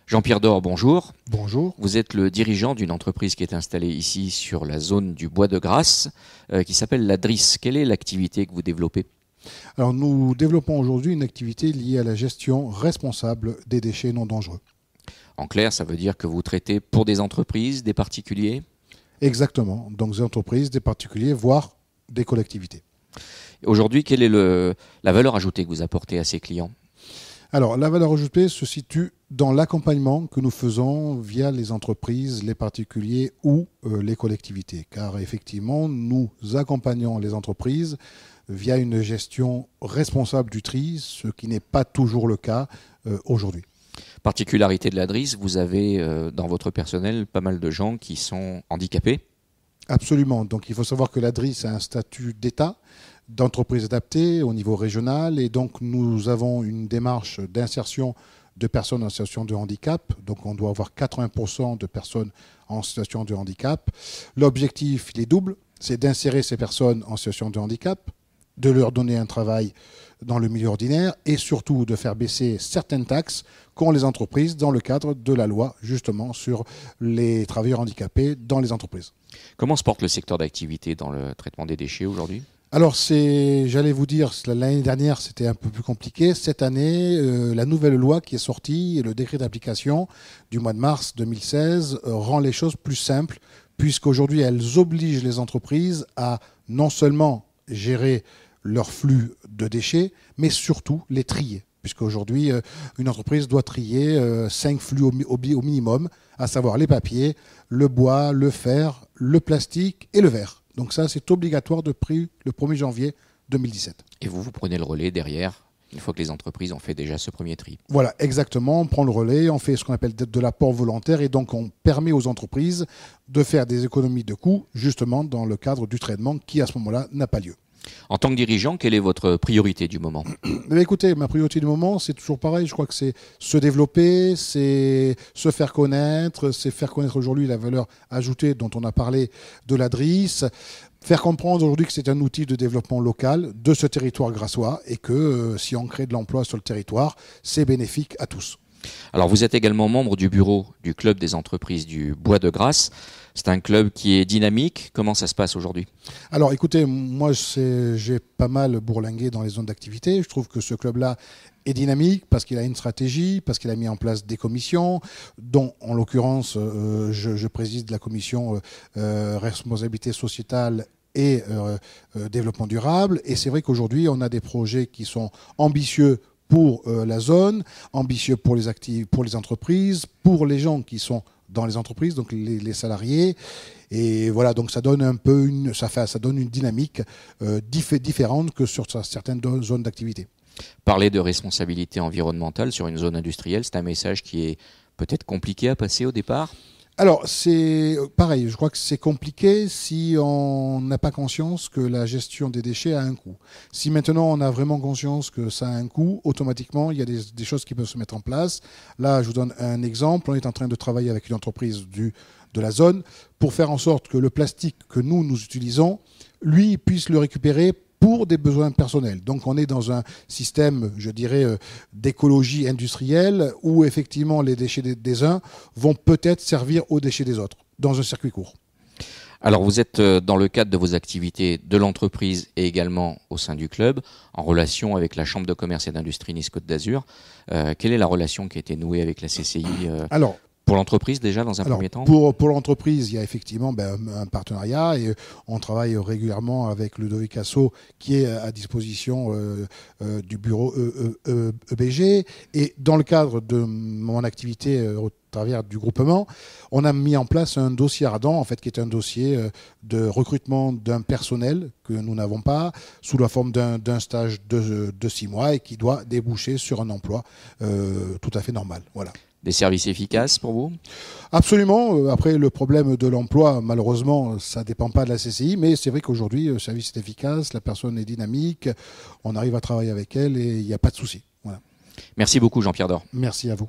Jean-Pierre Dor, bonjour. Bonjour. Vous êtes le dirigeant d'une entreprise qui est installée ici sur la zone du Bois de Grasse, qui s'appelle la DRIS. Quelle est l'activité que vous développez? Alors nous développons aujourd'hui une activité liée à la gestion responsable des déchets non dangereux. En clair, ça veut dire que vous traitez pour des entreprises, des particuliers? Exactement, donc des entreprises, des particuliers, voire des collectivités. Aujourd'hui, quelle est la valeur ajoutée que vous apportez à ces clients? Alors la valeur ajoutée se situe dans l'accompagnement que nous faisons via les entreprises, les particuliers ou les collectivités. Car effectivement, nous accompagnons les entreprises via une gestion responsable du tri, ce qui n'est pas toujours le cas aujourd'hui. Particularité de la DRIS, vous avez dans votre personnel pas mal de gens qui sont handicapés. Absolument. Donc il faut savoir que la DRIS a un statut d'État, d'entreprise adaptée au niveau régional, et donc nous avons une démarche d'insertion de personnes en situation de handicap. Donc on doit avoir 80% de personnes en situation de handicap. L'objectif, il est double, c'est d'insérer ces personnes en situation de handicap, de leur donner un travail dans le milieu ordinaire et surtout de faire baisser certaines taxes qu'ont les entreprises dans le cadre de la loi justement sur les travailleurs handicapés dans les entreprises. Comment se porte le secteur d'activité dans le traitement des déchets aujourd'hui? Alors, j'allais vous dire, l'année dernière, c'était un peu plus compliqué. Cette année, la nouvelle loi qui est sortie, le décret d'application du mois de mars 2016, rend les choses plus simples, puisqu'aujourd'hui, elles obligent les entreprises à non seulement gérer leur flux de déchets, mais surtout les trier. Puisqu'aujourd'hui, une entreprise doit trier 5 flux au minimum, à savoir les papiers, le bois, le fer, le plastique et le verre. Donc ça, c'est obligatoire depuis le 1er janvier 2017. Et vous prenez le relais derrière, une fois que les entreprises ont fait déjà ce premier tri? Voilà, exactement. On prend le relais, on fait ce qu'on appelle de l'apport volontaire et donc on permet aux entreprises de faire des économies de coûts, justement dans le cadre du traitement qui, à ce moment-là, n'a pas lieu. En tant que dirigeant, quelle est votre priorité du moment? Écoutez, ma priorité du moment, c'est toujours pareil. Je crois que c'est se développer, c'est se faire connaître, c'est faire connaître aujourd'hui la valeur ajoutée dont on a parlé de la DRIS, faire comprendre aujourd'hui que c'est un outil de développement local de ce territoire grassois et que si on crée de l'emploi sur le territoire, c'est bénéfique à tous. Alors vous êtes également membre du bureau du club des entreprises du Bois de Grasse. C'est un club qui est dynamique. Comment ça se passe aujourd'hui? Alors écoutez, moi j'ai pas mal bourlingué dans les zones d'activité. Je trouve que ce club-là est dynamique parce qu'il a une stratégie, parce qu'il a mis en place des commissions, dont en l'occurrence je préside la commission responsabilité sociétale et développement durable. Et c'est vrai qu'aujourd'hui on a des projets qui sont ambitieux pour la zone, ambitieux pour les entreprises, pour les gens qui sont dans les entreprises, donc les salariés. Et voilà, donc ça donne un peu ça donne une dynamique différente que sur certaines zones d'activité. Parler de responsabilité environnementale sur une zone industrielle, c'est un message qui est peut-être compliqué à passer au départ? Alors, c'est pareil, je crois que c'est compliqué si on n'a pas conscience que la gestion des déchets a un coût. Si maintenant on a vraiment conscience que ça a un coût, automatiquement, il y a des choses qui peuvent se mettre en place. Là, je vous donne un exemple. On est en train de travailler avec une entreprise de la zone pour faire en sorte que le plastique que nous utilisons, lui, puisse le récupérer pour des besoins personnels. Donc on est dans un système, je dirais, d'écologie industrielle où effectivement les déchets des uns vont peut-être servir aux déchets des autres, dans un circuit court. Alors vous êtes dans le cadre de vos activités de l'entreprise et également au sein du club, en relation avec la Chambre de commerce et d'industrie Nice-Côte d'Azur. Quelle est la relation qui a été nouée avec la CCI pour l'entreprise déjà dans un premier temps? Pour l'entreprise, il y a effectivement un partenariat et on travaille régulièrement avec Ludovic Asso qui est à disposition du bureau EBG. Et dans le cadre de mon activité au travers du groupement, on a mis en place un dossier ardent, en fait, qui est un dossier de recrutement d'un personnel que nous n'avons pas, sous la forme d'un stage de 6 mois et qui doit déboucher sur un emploi tout à fait normal. Voilà. Des services efficaces pour vous? Absolument. Après, le problème de l'emploi, malheureusement, ça ne dépend pas de la CCI, mais c'est vrai qu'aujourd'hui, le service est efficace, la personne est dynamique, on arrive à travailler avec elle et il n'y a pas de souci. Voilà. Merci beaucoup Jean-Pierre Dor. Merci à vous.